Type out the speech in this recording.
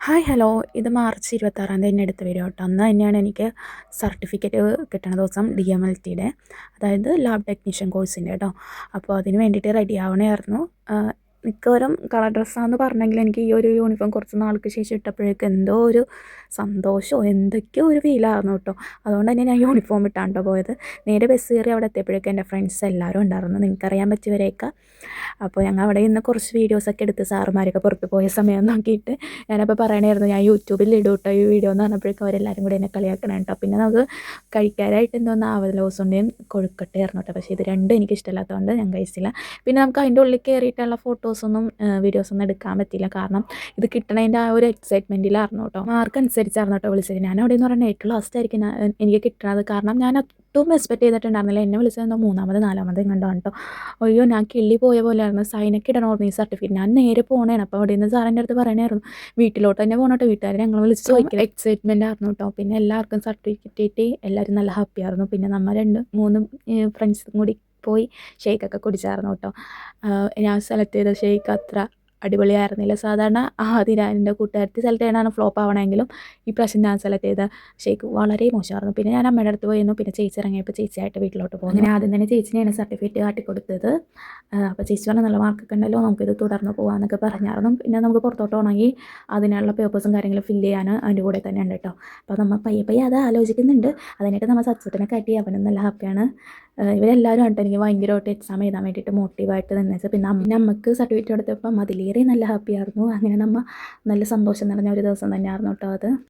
Hi hello, ഇത് March 26-ാം തീയതി എടുത്ത വീഡിയോ കേട്ടോ. അന്ന് തന്നെയാണ് എനിക്ക് സർട്ടിഫിക്കറ്റ് കിട്ടണ ദിവസം DMLTയുടെ, അതായത് ലാബ് ടെക്നീഷ്യൻ കോഴ്സിൻ്റെ കേട്ടോ. അപ്പോൾ അതിന് വേണ്ടിയിട്ട് റെഡി ആവണമായിരുന്നു. മിക്കവരും കളർ ഡ്രസ്സാന്ന് പറഞ്ഞെങ്കിൽ എനിക്ക് ഈ ഒരു യൂണിഫോം കുറച്ച് നാൾക്ക് ശേഷം ഇട്ടപ്പോഴേക്കും എന്തോ ഒരു സന്തോഷമോ എന്തൊക്കെയോ ഒരു ഫീലായിരുന്നു കേട്ടോ. അതുകൊണ്ട് തന്നെ ഞാൻ യൂണിഫോം ഇട്ടാണ്ടോ പോയത്. നേരെ ബസ് കയറി അവിടെ എത്തിയപ്പോഴേക്കും എൻ്റെ ഫ്രണ്ട്സ് എല്ലാവരും ഉണ്ടായിരുന്നു, നിങ്ങൾക്കറിയാൻ പറ്റിയവരെയൊക്കെ. അപ്പോൾ ഞങ്ങൾ അവിടെ നിന്ന് കുറച്ച് വീഡിയോസൊക്കെ എടുത്ത് സാറുമാരൊക്കെ പുറത്ത് പോയ സമയം നോക്കിയിട്ട് ഞാനപ്പോൾ പറയണമായിരുന്നു ഞാൻ യൂട്യൂബിൽ ഇടും കേട്ടോ ഈ വീഡിയോ എന്ന് പറഞ്ഞപ്പോഴേക്കും അവരെല്ലാവരും കൂടി എന്നെ കളിയാക്കണം കേട്ടോ. പിന്നെ നമുക്ക് കഴിക്കാനായിട്ട് എന്തോന്ന് ആവലോസുണ്ടയും കൊഴുക്കട്ടയായിരുന്നു കേട്ടോ. പക്ഷേ ഇത് രണ്ടും എനിക്ക് ഇഷ്ടമില്ലാത്തതുകൊണ്ട് ഞാൻ കഴിച്ചില്ല. പിന്നെ നമുക്ക് അതിൻ്റെ ഉള്ളിൽ കയറിയിട്ടുള്ള ഫോട്ടോസൊന്നും വീഡിയോസൊന്നും എടുക്കാൻ പറ്റില്ല, കാരണം ഇത് കിട്ടണതിൻ്റെ ആ ഒരു എക്സൈറ്റ്മെൻറ്റിലായിരുന്നു കേട്ടോ. മാർക്ക് അനുസരിച്ചായിരുന്നു കേട്ടോ വിളിച്ചത്. ഞാൻ അവിടെ എന്ന് പറഞ്ഞാൽ ഏറ്റവും ലാസ്റ്റ് ആയിരിക്കും എനിക്ക് കിട്ടണത്, കാരണം ഞാൻ ഒട്ടും എക്സ്പെക്ട് ചെയ്തിട്ടുണ്ടായിരുന്നില്ല. എന്നെ വിളിച്ചതെന്തോ മൂന്നാമത് നാലാമത് കണ്ടാണ് കേട്ടോ. അയ്യോ, ഞാൻ കിള്ളി പോയ പോലെയായിരുന്നു. സൈനൊക്കെ ഇടണമായിരുന്നു ഈ സർട്ടിഫിക്കറ്റ്. ഞാൻ നേരെ പോകണേണ്. അപ്പോൾ അവിടെ നിന്ന് സാറിൻ്റെ അടുത്ത് പറയണമായിരുന്നു വീട്ടിലോട്ട് തന്നെ പോകണം കേട്ടോ. വീട്ടുകാർ ഞങ്ങൾ വിളിച്ച് ചോദിക്കുക എക്സൈറ്റ്മെൻ്റ് ആയിരുന്നു കേട്ടോ. പിന്നെ എല്ലാവർക്കും സർട്ടിഫിക്കറ്റ് കിട്ടി, എല്ലാവരും നല്ല ഹാപ്പി ആയിരുന്നു. പിന്നെ നമ്മൾ 2-3 ഫ്രണ്ട്സും കൂടി പോയി ഷേക്കൊക്കെ കുടിച്ചായിരുന്നു കേട്ടോ. ഞാൻ സെലക്ട് ചെയ്ത ഷേക്ക് അത്ര അടിപൊളിയായിരുന്നില്ല. സാധാരണ ആദ്യം എൻ്റെ കൂട്ടുകാരത്തി സെലക്ട് ചെയ്യണതാണ് ഫ്ലോപ്പ് ആവണമെങ്കിലും ഈ പ്രാവശ്യം ഞാൻ സെലക്ട് ചെയ്ത ഷേക്ക് വളരെ മോശമായിരുന്നു. പിന്നെ ഞാൻ അമ്മയുടെ അടുത്ത് പോയിരുന്നു. പിന്നെ ചേച്ചി ഇറങ്ങിയപ്പോൾ ചേച്ചിയായിട്ട് വീട്ടിലോട്ട് പോകും. അങ്ങനെ ആദ്യം തന്നെ ചേച്ചിനെയാണ് സർട്ടിഫിക്കറ്റ് കാട്ടിക്കൊടുത്തത്. അപ്പോൾ ചേച്ചി പറഞ്ഞ നല്ല മാർക്കൊക്കെ ഉണ്ടല്ലോ, നമുക്കിത് തുടർന്ന് പോകാമെന്നൊക്കെ പറഞ്ഞായിരുന്നു. പിന്നെ നമുക്ക് പുറത്തോട്ട് പോകണമെങ്കിൽ അതിനുള്ള പേപ്പേഴ്സും കാര്യങ്ങളും ഫില്ല് ചെയ്യാൻ അതിൻ്റെ കൂടെ തന്നെ ഉണ്ട് കേട്ടോ. അപ്പോൾ നമ്മൾ പയ്യെ അത് ആലോചിക്കുന്നുണ്ട്. അതിനായിട്ട് നമ്മൾ സബ്ജക്റ്റിനെ കാട്ടി അവനും നല്ല ഹാപ്പിയാണ്. ഇവരെല്ലാവരും ആയിട്ട് എനിക്ക് ഭയങ്കരമായിട്ട് എക്സാം എഴുതാൻ വേണ്ടിയിട്ട് മോട്ടീവായിട്ട് നിന്നത്. പിന്നെ നമുക്ക് സർട്ടിഫിക്കറ്റ് എടുത്തപ്പം അതിലേറെ നല്ല ഹാപ്പിയായിരുന്നു. അങ്ങനെ നമ്മൾ നല്ല സന്തോഷം നിറഞ്ഞ ഒരു ദിവസം തന്നെയായിരുന്നു കേട്ടോ അത്.